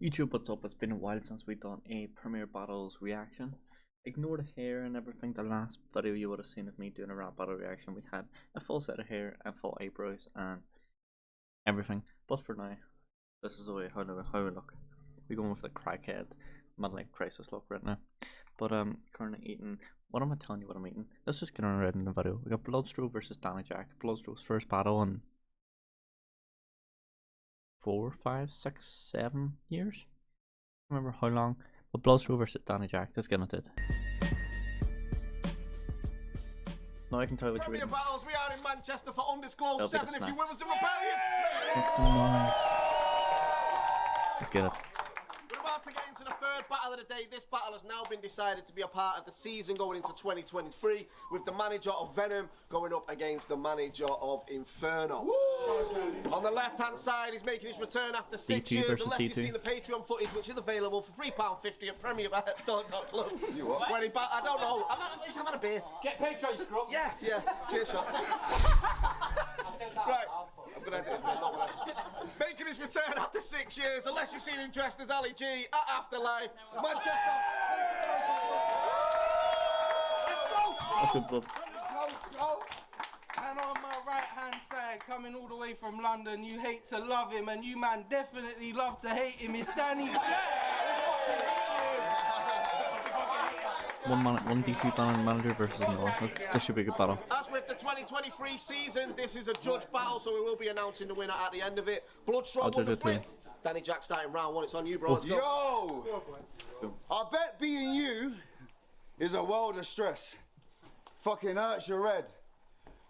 YouTube, what's up? It's been a while since we've done a Premier Battles reaction. Ignore the hair and everything. The last video you would have seen of me doing a rap battle reaction, we had a full set of hair and full eyebrows and everything. But for now, this is the way how we look. We're going with the crackhead midlife crisis look right now. But currently eating. What am I telling you? What I'm eating? Let's just get on right in the video. We got Bloodstro versus Jaqq. Bloodstro's first battle in 4, 5, 6, 7 years. I don't remember how long. But Bloodstro versus Jaqq. Let's get into it. Now I can tell what you're eating. Battles, we are in Manchester for undisclosed 7. If you're with us in Rebellion, make some noise. Let's get it. We're about to get into the third battle of the day. This battle has now been decided to be a part of the season going into 2023, with the manager of Venom going up against the manager of Inferno. Woo! On the left-hand side, he's making his return after 6 years. Unless you've seen the Patreon footage, which is available for £3.50 at Premier Club. You what? When I don't know. Let's have a beer. Get Patreon, scrub. Yeah. Cheers, shot. Right. I'm gonna edit this bit, not gonna. Making his return after 6 years. Unless you've seen him dressed as Ali G at Afterlife, Manchester. That's good, blood. Go. And on my right-hand side, coming all the way from London, you hate to love him, and you man definitely love to hate him. It's Danny Jaqq. One DP manager versus another. This should be a good battle. As with the 2023 season, this is a judge battle, so we will be announcing the winner at the end of it. Bloodstro won the flip. Danny Jaqq starting round 1. It's on you, bro. Let's go. Yo! I bet beating you is a world of stress. Fucking hurts your head.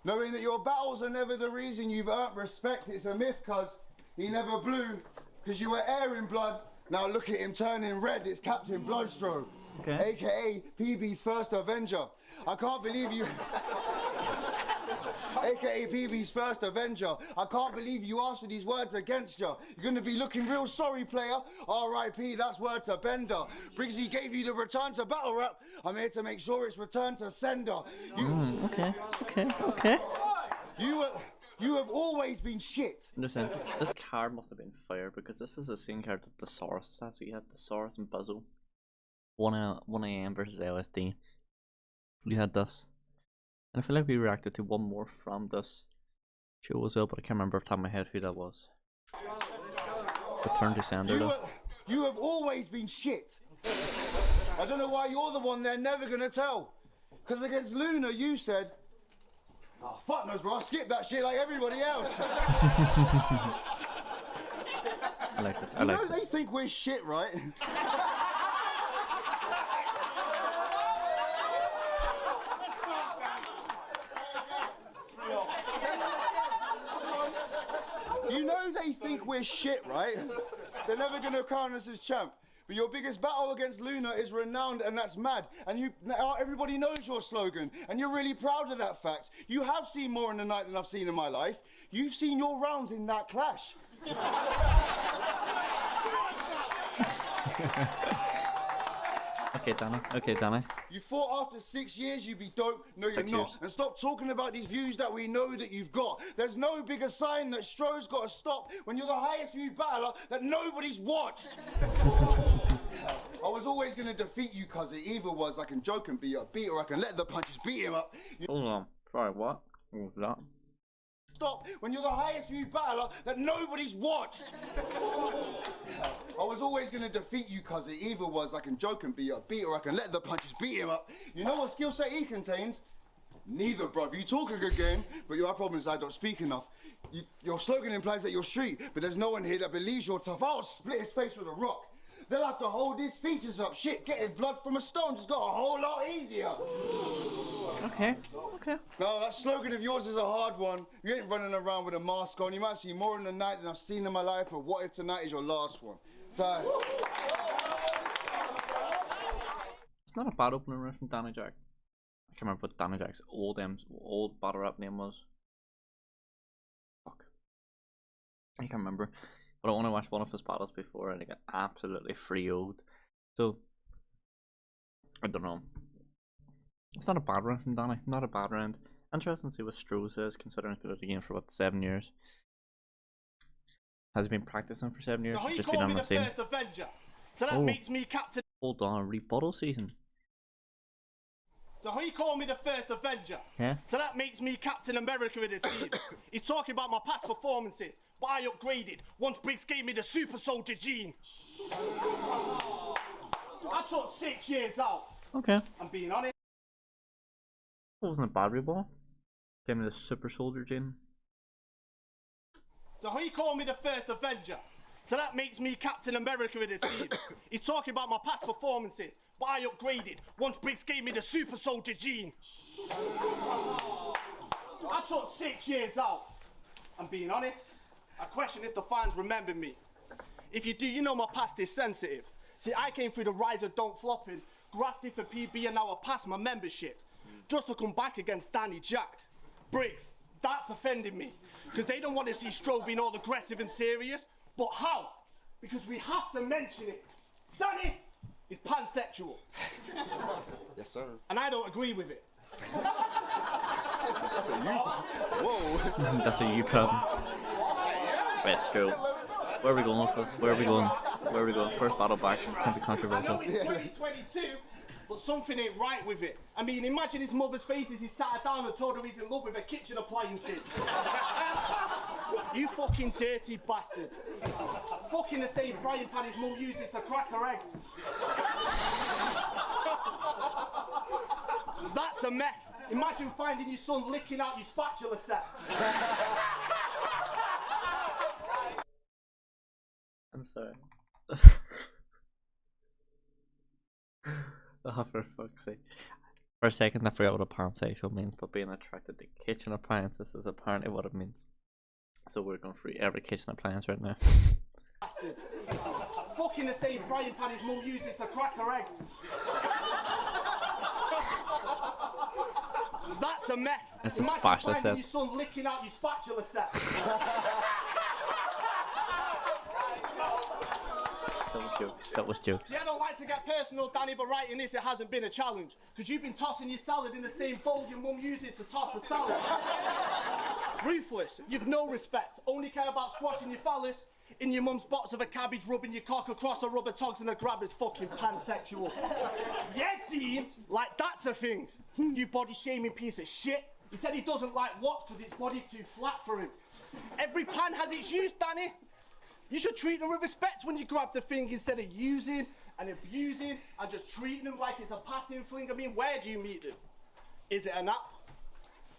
Knowing that your battles are never the reason you've earned respect, it's a myth, cuz he never blew, cuz you were airing blood. Now look at him turning red, it's Captain Bloodstro, aka PB's first Avenger. I can't believe you... aka PB's first Avenger. I can't believe you asked for these words against you. You're gonna be looking real sorry, player. R.I.P. That's word to Bender. Briggsy gave you the return to battle rap. I'm here to make sure it's return to sender. Okay. You have always been shit. Listen, this card must have been fire because this is the same card that the Saurus has. So you had the Saurus and Buzzle. 1 AM versus LSD. You had this. And I feel like we reacted to one more from this show as well, but I can't remember off the top of my head who that was. Return to sender though. You have always been shit. I don't know why you're the one they're never gonna tell. Because against Luna you said, oh fuck knows bro, I skipped that shit like everybody else. I like it. You know they think we're shit, right? You know they think we're shit, right? They're never gonna crown us as champ. But your biggest battle against Luna is renowned, and that's mad. And everybody knows your slogan, and you're really proud of that fact. You have seen more in the night than I've seen in my life. You've seen your rounds in that clash. Okay, Danny. You thought after 6 years you'd be dope. No, you're not. And stop talking about these views that we know that you've got. There's no bigger sign that Stro's got to stop when you're the highest viewed battler that nobody's watched. I was always going to defeat you, cuz it either was I can joke and be upbeat or I can let the punches beat him up. Hold on. Sorry, what? What was that? Stop when you're the highest viewed battler that nobody's watched. I was always going to defeat you, cuz it either was I can joke and be upbeat or I can let the punches beat him up. You know what skill set he contains? Neither, bruv. You talk a good game, but my problem is I don't speak enough. Your slogan implies that you're street, but there's no one here that believes you're tough. I'll split his face with a rock. They'll have to hold his features up. Shit, getting blood from a stone just got a whole lot easier. Okay. No, that slogan of yours is a hard one. You ain't running around with a mask on. You might see more in the night than I've seen in my life, but what if tonight is your last one? So... It's not a bad opening run from Danny Jaqq. I can't remember what Danny Jack's old battle rap name was. Fuck. I can't remember. But I want to watch one of his battles before and I get absolutely freeoed. So I don't know. It's not a bad round from Danny. Not a bad round. Interesting to see what Stro says, considering he's been at the game for about 7 years. Has he been practicing for 7 years? So how Or you just call been me on the the scene? first Avenger? So that Oh. makes me captain. Hold on, rebuttal season. So how you call me the first Avenger? Yeah. So that makes me Captain America of the team. He's talking about my past performances, but I upgraded once Briggs gave me the super soldier gene. I took 6 years out. Okay. I'm being honest. It wasn't a bad rebuttal. Gave me the super soldier gene. So how you call me the first Avenger? So that makes me Captain America of the team. He's talking about my past performances, but I upgraded once Briggs gave me the super soldier gene. I took 6 years out. I'm being honest. I question if the fans remember me. If you do, you know my past is sensitive. See, I came through the rise of Don't Flopping, grafted for PB, and now I passed my membership. Just to come back against Jaqq. Briggs, that's offending me. Because they don't want to see Stro being all aggressive and serious. But how? Because we have to mention it. Danny is pansexual. Yes, sir. And I don't agree with it. That's a you. Whoa. That's a you problem. Right, Stro. Where are we going with this? Where are we going? Where are we going? First battle back. Can't be I controversial. know it's 2022, but something ain't right with it. I mean, imagine his mother's face as he sat her down and told her he's in love with her kitchen appliances. You fucking dirty bastard. Fucking the same frying pan his mum uses to crack her eggs. That's a mess. Imagine finding your son licking out your spatula set. I'm sorry. Oh, for fuck's sake. For a second, I forgot what a pansexual means, but being attracted to kitchen appliances is apparently what it means. So we're going through every kitchen appliance right now. Bastard. Fucking the same frying pan his mum uses to crack her eggs. That's a mess. It's a Imagine spatula finding set. your son licking out your spatula set. That was jokes. That was jokes. See, I don't like to get personal, Danny, but writing this, it hasn't been a challenge. Because you've been tossing your salad in the same bowl your mum uses to toss the salad. Ruthless. You've no respect. Only care about squashing your phallus in your mum's box of a cabbage, rubbing your cock across her rubber togs and a grabber's fucking pansexual. Yeah, Dean, like that's a thing. You body-shaming piece of shit. He said he doesn't like watch because his body's too flat for him. Every pan has its use, Danny. You should treat them with respect when you grab the thing instead of using and abusing and just treating them like it's a passing fling. I mean, where do you meet them? Is it an app?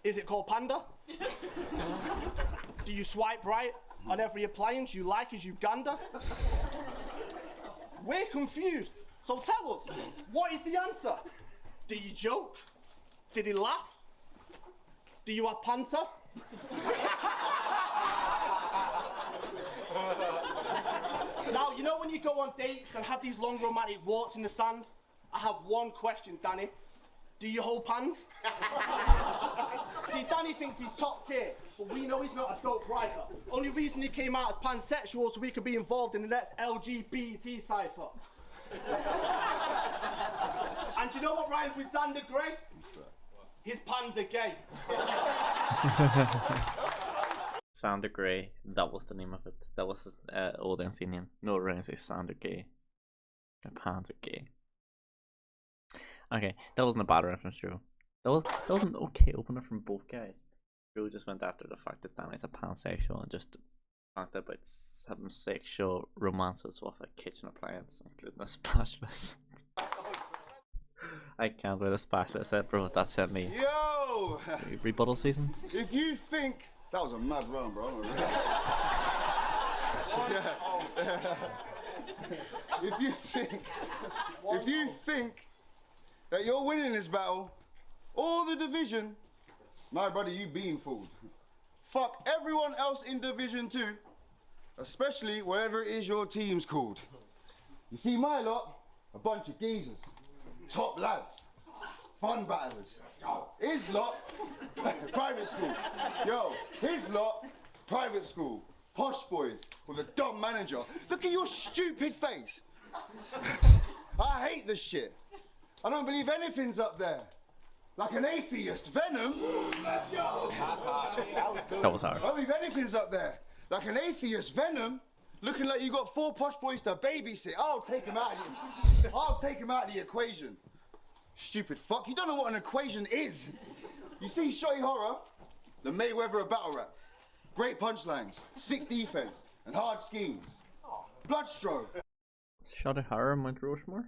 Is it called Panda? Do you swipe right on every appliance you like as Uganda? We're confused. So tell us, what is the answer? Do you joke? Did he laugh? Do you have panta? Now, you know when you go on dates and have these long romantic walks in the sand? I have one question, Danny. Do you hold pans? See, Danny thinks he's top tier, but we know he's not a dope writer. Only reason he came out as pansexual so we could be involved in the next LGBT cipher. And do you know what rhymes with Xander Gray? His pans are gay. Sander Gray, that was the name of it. That was his old MC name. No, it rhymes with Sander Gay. My pants are gay. Okay, that wasn't a bad reference, Drew. That was an okay opener from both guys. Drew just went after the fact that Danny's a pansexual and just talked about having sexual romances with a kitchen appliance, including a spatula set. I can't believe the spatula set, bro. That sent me. Yo! Rebuttal season? If you think that was a mad run, bro. If you think that you're winning this battle or the division, my brother, you being fooled. Fuck everyone else in Division 2, especially wherever it is your team's called. You see my lot, a bunch of geezers, top lads, fun battlers. His lot, private school. Yo, his lot, private school. Posh boys with a dumb manager. Look at your stupid face. I hate this shit. I don't believe anything's up there. Like an atheist, Venom. That was hard. I don't believe anything's up there. Like an atheist, Venom Looking like you got 4 posh boys to babysit. I'll take him out of the I'll take him out of the equation. Stupid fuck, you don't know what an equation is. You see Shotty Horror, the Mayweather of battle rap. Great punchlines, sick defense, and hard schemes. Bloodstro. Shotty Horror, Mount Rushmore?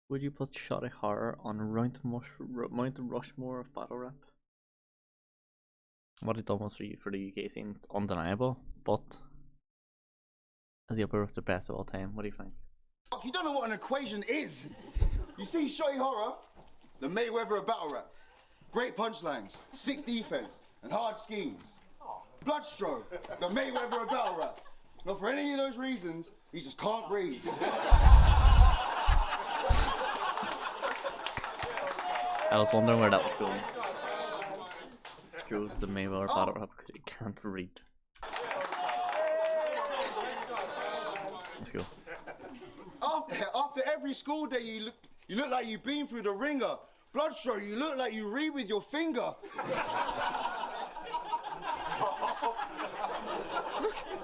Would you put Shotty Horror on Mount Rushmore of battle rap? What he done was for the UK scene, it's undeniable, but as the upper of the best of all time, what do you think? You don't know what an equation is. You see Shotty Horror, the Mayweather of battle rap. Great punchlines, sick defense, and hard schemes. Bloodstro, the Mayweather of battle rap. Not for any of those reasons, he just can't breathe. I was wondering where that was going. Joe's the Mayweather battle rap because he can't read. Let's go. After every school day, you look like you've been through the ringer. Bloodstro, you look like you read with your finger.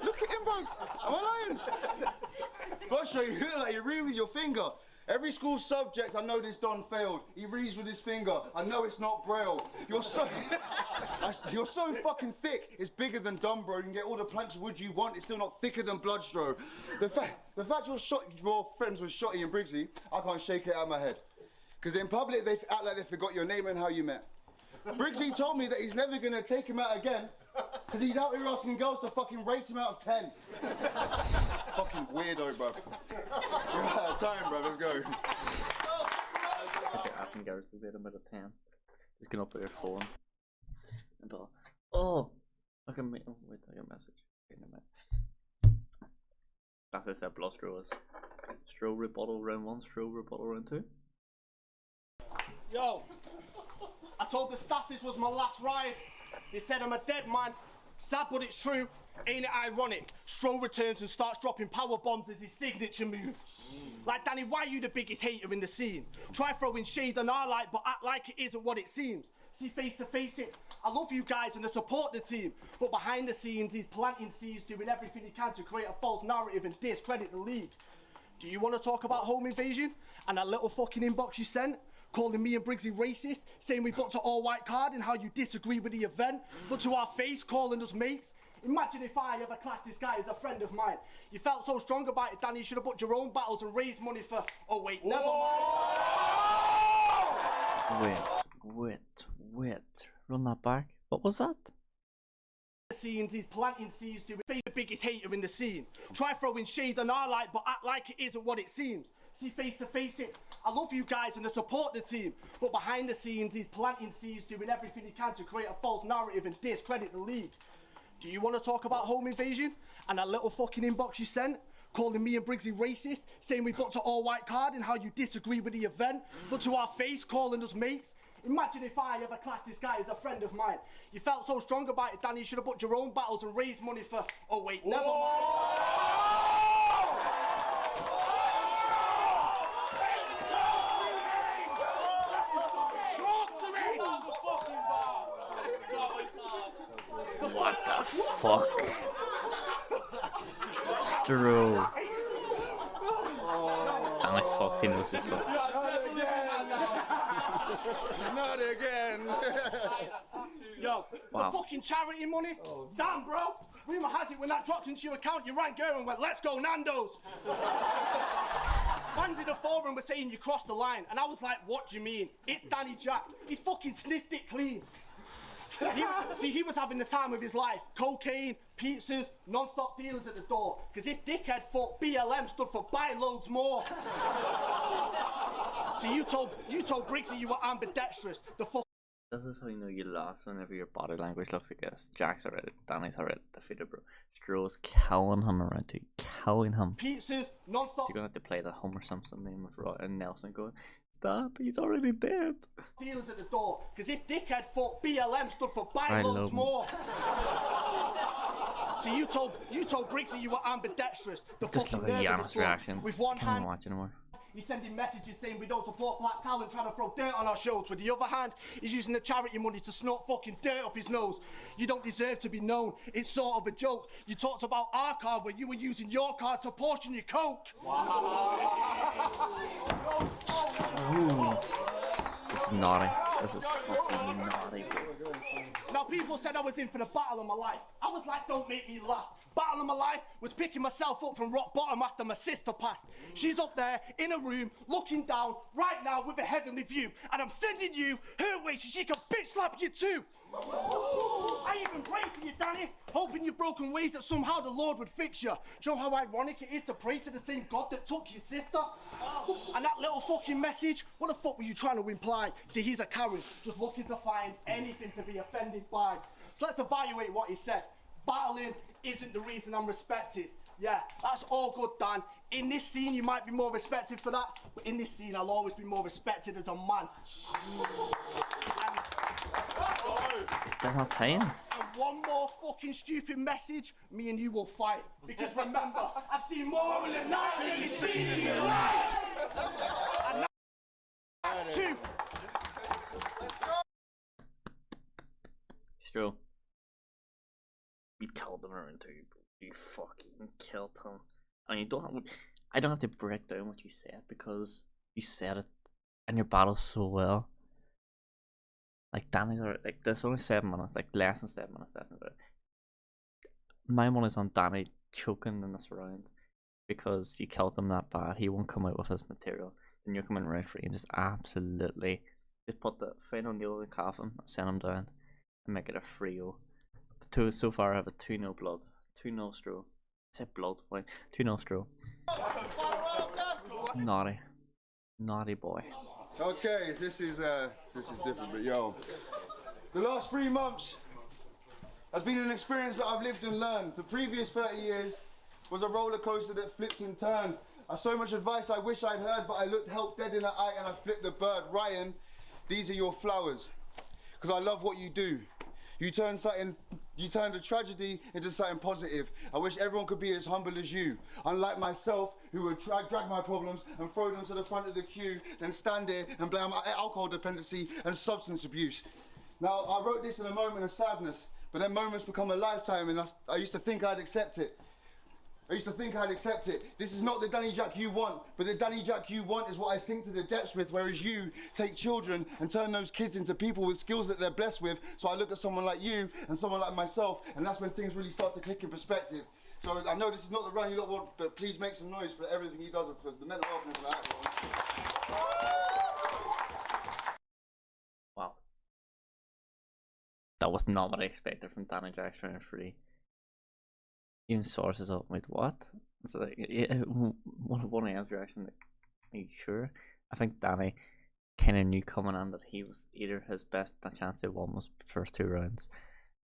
look at him, bro. Am I lying? Bloodstro, you look like you read with your finger. Every school subject, I know this Don failed. He reads with his finger. I know it's not Braille. You're so fucking thick. It's bigger than Don, bro. You can get all the planks of wood you want. It's still not thicker than Bloodstro. The fact you're friends with Shotty and Briggsy, I can't shake it out of my head. Because in public, they act like they forgot your name and how you met. Briggsy told me that he's never going to take him out again because he's out here asking girls to fucking rate him out of 10. Fucking weirdo, bro. We're out of time, bro. Let's go. If you're asking girls to rate him out of 10, he's going up with your phone. And oh, I can make. Oh, wait, I got a message. That's what I said, Bloodstro was. Stro rebuttal round 1, Stro rebuttal round 2. Yo, I told the staff this was my last ride. They said I'm a dead man. Sad, but it's true. Ain't it ironic? Stro returns and starts dropping power bombs as his signature move. Like, Danny, why are you the biggest hater in the scene? Try throwing shade on our light, but act like it isn't what it seems. See, face to face it, I love you guys and I support the team, but behind the scenes he's planting seeds, doing everything he can to create a false narrative and discredit the league. Do you want to talk about home invasion and that little fucking inbox you sent? Calling me and Briggsy racist, saying we booked an all-white card and how you disagree with the event, but to our face calling us mates. Imagine if I ever classed this guy as a friend of mine. You felt so strong about it, Danny, you should have booked your own battles and raised money for... Oh wait, never mind. Wait. Run that back. What was that? Scenes, he's planting seeds, doing the biggest hater in the scene. Try throwing shade on our light, but act like it isn't what it seems. See, face to face it, I love you guys and I support the team, but behind the scenes he's planting seeds, doing everything he can to create a false narrative and discredit the league. Do you want to talk about home invasion and that little fucking inbox you sent? Calling me and Briggsy racist, saying we booked an all-white card and how you disagree with the event, but to our face calling us mates. Imagine if I ever classed this guy as a friend of mine. You felt so strong about it, Danny, you should have booked your own battles and raised money for... Oh wait, never mind. What the fuck? Stro. Alex fucked, he knows his fuck. Not again. Yo, Wow. the fucking charity money? Damn, bro. Rumour has it when that dropped into your account, you rang her and went, let's go Nando's. Fans in the forum were saying you crossed the line, and I was like, what do you mean? It's Danny Jaqq. He's fucking sniffed it clean. He was having the time of his life. Cocaine, pizzas, non-stop dealers at the door. Because this dickhead thought BLM stood for buy loads more. So you told Briggsy you were ambidextrous. The fuck. This is how you know you lost whenever your body language looks like this. Jack's already, Danny's already defeated, bro. Stro's cowing him around too, cowing him. Pizzas, non-stop. You're gonna have to play that Homer Simpson meme with Roy and Nelson going, stop, he's already dead. Dealers at the door. Because this dickhead thought BLM stood for buy I loads love more. So you told Briggsy you were ambidextrous. The Just fucking look at nerve of Yana's this bloke. reaction. With one Can't even hand. watch anymore. he's sending messages saying we don't support black talent, trying to throw dirt on our shows. With the other hand, he's using the charity money to snort fucking dirt up his nose. You don't deserve to be known. It's sort of a joke. You talked about our card when you were using your card to portion your coke. Ooh. This is naughty. This is fucking naughty, bro. Now, people said I was in for the battle of my life. I was like, don't make me laugh. Battle of my life was picking myself up from rock bottom after my sister passed. She's up there in a room looking down right now with a heavenly view. And I'm sending you her way so she can bitch slap you too. I even pray for you, Danny, hoping your broken ways that somehow the Lord would fix you. Show how ironic it is to pray to the same God that took your sister. And that little fucking message, what the fuck were you trying to imply? See, he's a Karen, just looking to find anything to be offended by. So let's evaluate what he said. Battling isn't the reason I'm respected. Yeah, that's all good, Dan. In this scene, you might be more respected for that, but in this scene, I'll always be more respected as a man. That's not paying. And one more fucking stupid message, me and you will fight. Because remember, I've seen more in the night than you've seen in your life. And that's two. It's true. You killed them around too. You fucking killed him. And you don't have, I don't have to break down what you said because you said it in your battle so well. Like Danny, like there's only 7 minutes, like less than 7 minutes left. My one is on Danny choking in this round because you killed him that bad. He won't come out with his material, and you're coming right free and just absolutely just put the final nail in the coffin, send him down, and make it a 3-0. So far, I have a 2-0 blood, 2-0 Stro. I said blood, wait, 2-0 Stro. Naughty boy. Okay, this is different, but yo, the last 3 months has been an experience that I've lived and learned. The previous 30 years was a roller coaster that flipped and turned. I so much advice I wish I'd heard, but I looked help dead in the eye and I flipped the bird. Ryan, these are your flowers, because I love what you do. You turned a tragedy into something positive. I wish everyone could be as humble as you. Unlike myself, who would drag my problems and throw them to the front of the queue, then stand there and blame my alcohol dependency and substance abuse. Now, I wrote this in a moment of sadness, but then moments become a lifetime, and I used to think I'd accept it. This is not the Danny Jaqq you want, but the Danny Jaqq you want is what I sink to the depths with, whereas you take children and turn those kids into people with skills that they're blessed with. So I look at someone like you and someone like myself, and that's when things really start to click in perspective. So I know this is not the run you lot want, but please make some noise for everything he does for the mental health and everything like that. Wow. That was not what I expected from Danny Jaqq trying to free. Even sources up with what? It's like one of his reaction, like, are you sure? I think Danny kind of knew coming on that he was either his best chance to win was first 2 rounds,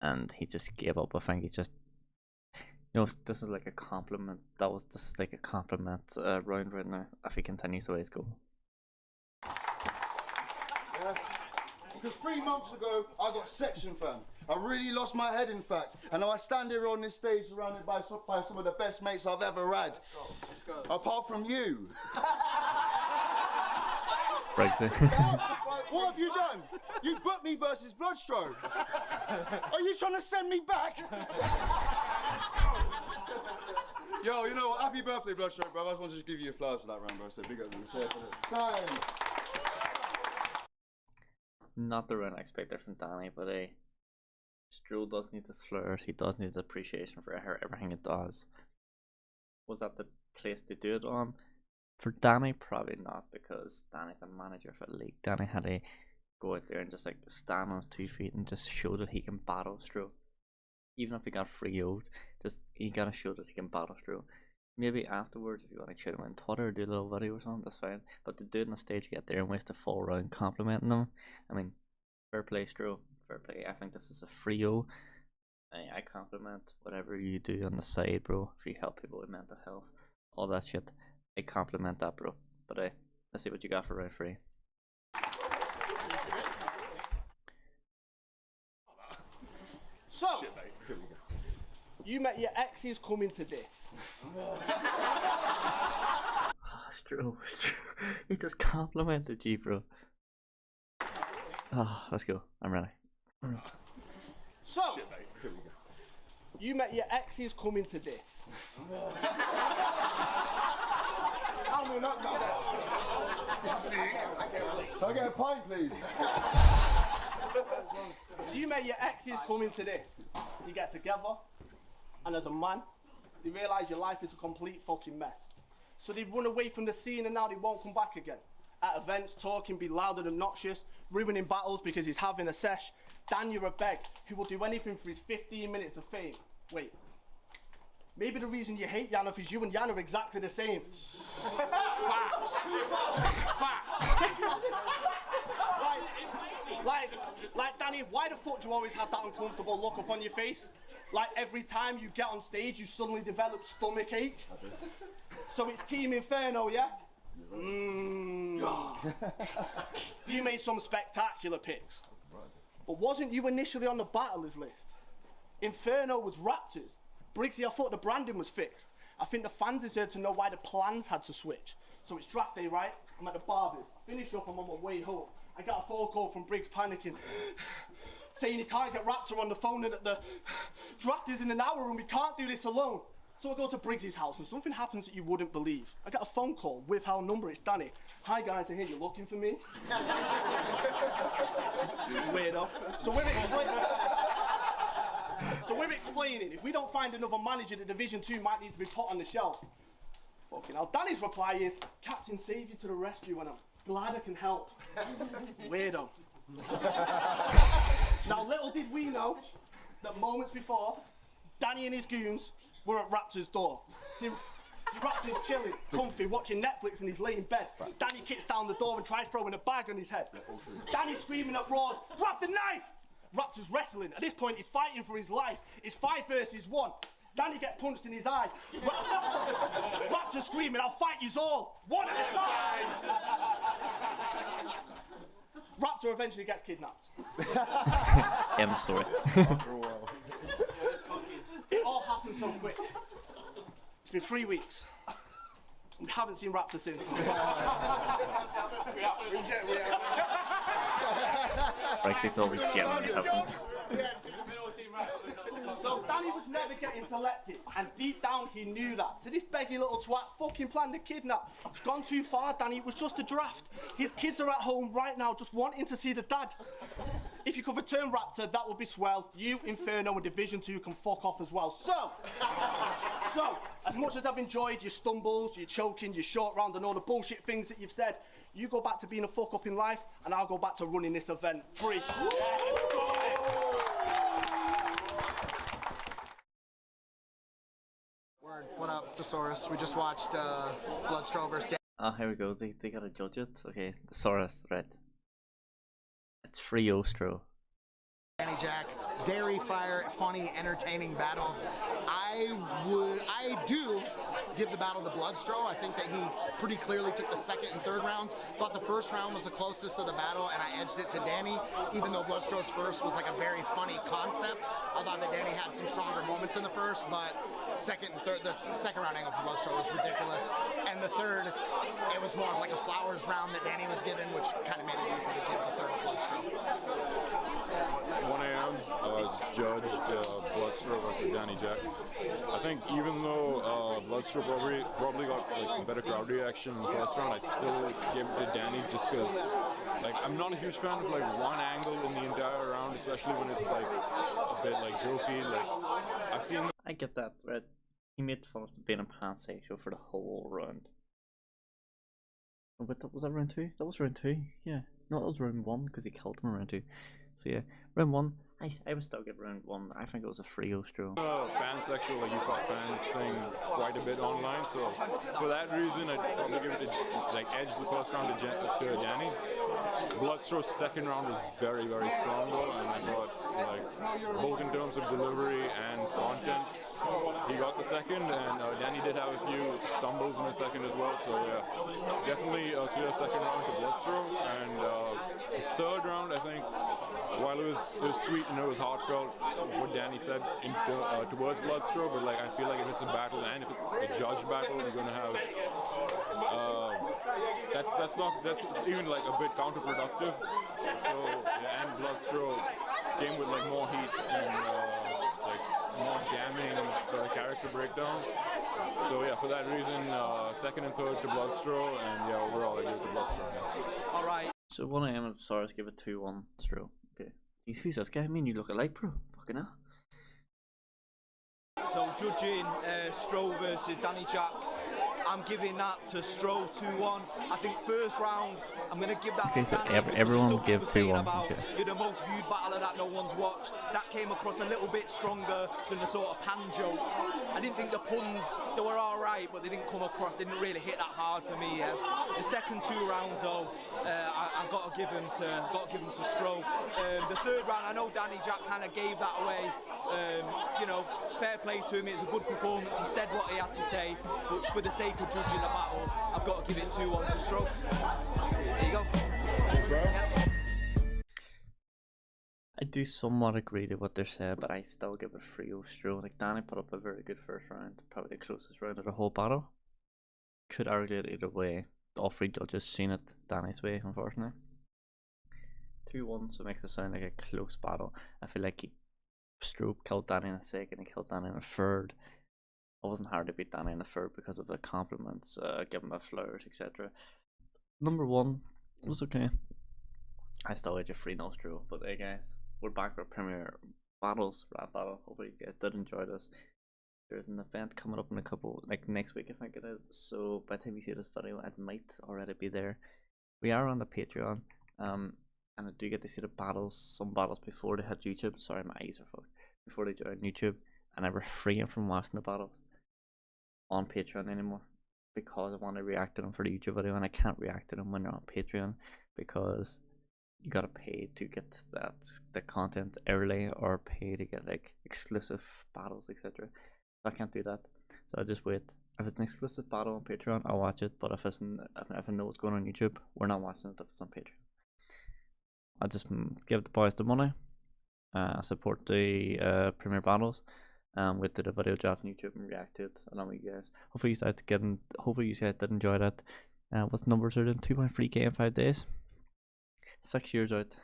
and he just gave up. I think he just, you know, this is like a compliment. This is like a compliment round right now if he continues the way he's going. Yeah. Because 3 months ago, I got sectioned, fam. I really lost my head, in fact. And now I stand here on this stage surrounded by some of the best mates I've ever had. Let's go. Apart from you. Brexit. What have you done? You put me versus Bloodstro. Are you trying to send me back? Yo, you know what? Happy birthday, Bloodstro, bro. I just wanted to just give you your flowers for that round, bro. So big up to the chair for the time. Not the run I expected from Danny, but Stro does need the slurs. He does need the appreciation for everything it does. Was that the place to do it on? For Danny, probably not, because Danny's the manager for the league. Danny had to go out there and just like stand on his 2 feet and just show that he can battle Stro. Even if he got 3-0'd, just he gotta show that he can battle Stro. Maybe afterwards, if you want to shout him on Twitter or do a little video or something, that's fine. But to do it on the stage, get there and waste a full round complimenting him, I mean, fair play, Stro. Fair play. I think this is a 3-0. I compliment whatever you do on the side, bro. If you help people with mental health, all that shit, I compliment that, bro. But let's see what you got for round 3. So, you met your exes coming to this. It's true. He just complimented you, bro. Ah, let's go. I'm ready. So, you met your exes coming to this. How will not do that? Can I get a pint, please? So you met your exes coming to this. You get together, and as a man, you realise your life is a complete fucking mess. So they run away from the scene and now they won't come back again. At events, talking, be loud and obnoxious, ruining battles because he's having a sesh. Dan, you're a beg who will do anything for his 15 minutes of fame. Wait. Maybe the reason you hate Yanov is you and Yan are exactly the same. Facts. Facts. Like, Danny, why the fuck do you always have that uncomfortable look upon your face? Like every time you get on stage, you suddenly develop stomach ache. So it's Team Inferno, yeah? You made some spectacular picks. But wasn't you initially on the battlers list? Inferno was Raptors. Briggsy, I thought the branding was fixed. I think the fans deserve to know why the plans had to switch. So it's draft day, right? I'm at the Barbers. I finish up, I'm on my way home. I got a phone call from Briggs panicking, saying he can't get Raptor on the phone and that the draft is in an hour and we can't do this alone. So I go to Briggs's house and something happens that you wouldn't believe. I get a phone call with our number, it's Danny. Hi guys, I hear you're looking for me. Weirdo. So we're explaining, if we don't find another manager, the Division 2 might need to be put on the shelf. Fucking hell. Danny's reply is, Captain, save you to the rescue and I'm glad I can help. Weirdo. Now little did we know that moments before, Danny and his goons were at Raptor's door. See Raptor's chilling, comfy, watching Netflix and he's laying in bed. Danny kicks down the door and tries throwing a bag on his head. Danny's screaming at Roars, grab the knife! Raptor's wrestling. At this point, he's fighting for his life. It's 5 versus 1. Danny gets punched in his eye. Raptor's screaming, I'll fight yous all, one at a time! Raptor eventually gets kidnapped. End of story. It all happened so quick. It's been 3 weeks. We haven't seen Raptor since. Brexit's all genuinely happened. So Danny was never getting selected, and deep down he knew that. So this beggy little twat fucking planned a kidnap. It's gone too far, Danny. It was just a draft. His kids are at home right now just wanting to see the dad. If you could return Raptor, that would be swell. You, Inferno, and Division 2 can fuck off as well. So, as much as I've enjoyed your stumbles, your choking, your short round, and all the bullshit things that you've said, you go back to being a fuck up in life, and I'll go back to running this event free. What up, Thesaurus? We just watched Bloodstro versus Ah, here we go. They gotta judge it. Okay, the Saurus, right. It's free Ostro. Jaqq, very funny, entertaining battle. I do give the battle to Bloodstro. I think that he pretty clearly took the second and third rounds. Thought the first round was the closest of the battle, and I edged it to Danny. Even though Bloodstro's first was like a very funny concept, I thought that Danny had some stronger moments in the first, but the second round angle for Bloodstro was ridiculous. And the third, it was more of like a flowers round that Danny was given, which kind of made it easy to give the third to Bloodstro. 1 a.m. Just judged Bloodstro versus Danny Jaqq. I think even though Bloodstro probably got like better crowd reaction in the first round, I'd still give it to Danny just because like I'm not a huge fan of like one angle in the entire round, especially when it's like a bit like jokey. Like I've seen. I get that, right? He made fun of the Bane and Pants show for the whole round. Oh, but was that round 2? That was round 2. Yeah, no, that was round 1 because he killed him in round 2. So yeah, round 1. I was stuck at round 1. I think it was a free Ostro. Pansexual, like you fuck fans thing quite a bit online, so for that reason I'd probably give it to, like, edge the first round to Danny. Bloodstro's second round was very, very strong though, and I thought, like, both in terms of delivery and content, he got the second, and Danny did have a few stumbles in the second as well. So yeah, definitely a clear second round to Bloodstro. And the third round, I think, while it was sweet and it was heartfelt, what Danny said towards Bloodstro, but like I feel like if it's a battle and if it's a judge battle, you're gonna have that's even like a bit counterproductive. So yeah, and Bloodstro came with like more heat and like more damning sort of character breakdowns. So yeah, for that reason, second and third to Bloodstro, and yeah, overall I give it to Bloodstro. Yeah. All right. So 1am and Saurus give it 2-1 Stro. Okay. Jeez, who's this guy? I mean, you look alike, bro. Fucking hell. So judging Stro versus Danny Jaqq, I'm giving that to Stro 2-1. I think first round, I'm going to give that Okay, to so Danny. everyone Stuff give you were saying 2-1. about Okay. You're the most viewed battler that no one's watched. That came across a little bit stronger than the sort of pan jokes. I didn't think the puns, they were alright, but they didn't come across, didn't really hit that hard for me. The second 2 rounds, though, I've got to give him to Stro. The third round, I know Danny Jaqq kind of gave that away. You know, fair play to him. It was a good performance. He said what he had to say, but for the sake of judging the battle, I've got to give it 2-1 to Stro. There you go. I do somewhat agree to what they're saying, but I still give it 3-0 Stro. Like, Danny put up a very good first round, probably the closest round of the whole battle. Could argue it either way. All 3 judges seen it Danny's way, unfortunately. 2-1, so it makes it sound like a close battle. I feel like Stro killed Danny in a second, he killed Danny in a third. It wasn't hard to beat Danny in the third because of the compliments, give him a flowers, etc. Number 1 was okay. I still had you 3-0 Stro, but hey guys, we're back for Premier Battles rap battle. Hopefully you guys did enjoy this. There's an event coming up in a couple, like next week I think it is. So by the time you see this video, it might already be there. We are on the Patreon, and I do get to see the battles, some battles before they hit YouTube. Sorry, my eyes are fucked. Before they join YouTube, and I refrain from watching the battles on Patreon anymore because I want to react to them for the YouTube video, and I can't react to them when they're on Patreon because you gotta pay to get the content early or pay to get like exclusive battles, etc. So I can't do that. So I just wait. If it's an exclusive battle on Patreon, I'll watch it. But if I know what's going on YouTube, we're not watching it if it's on Patreon. I'll just give the boys the money, support the Premier Battles, wait to the video drop on YouTube and react to it along with you guys. Hopefully you guys did enjoy that. What's numbers are doing? 2.3k in 5 days. 6 years out.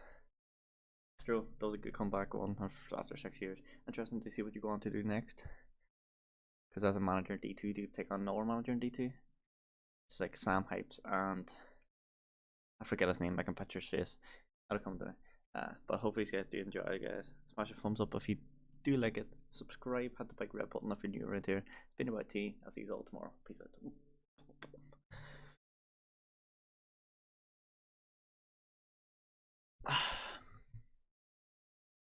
Stro does a good comeback one after 6 years. Interesting to see what you go on to do next. Because as a manager in D2, you do take on another manager in D2. It's like Sam Hypes and I forget his name. I can picture his face. That'll come to me. But hopefully you guys do enjoy it, guys. Smash a thumbs up if you do like it. Subscribe. Hit the big red button if you're new around here. It's been about tea. I'll see you all tomorrow. Peace out.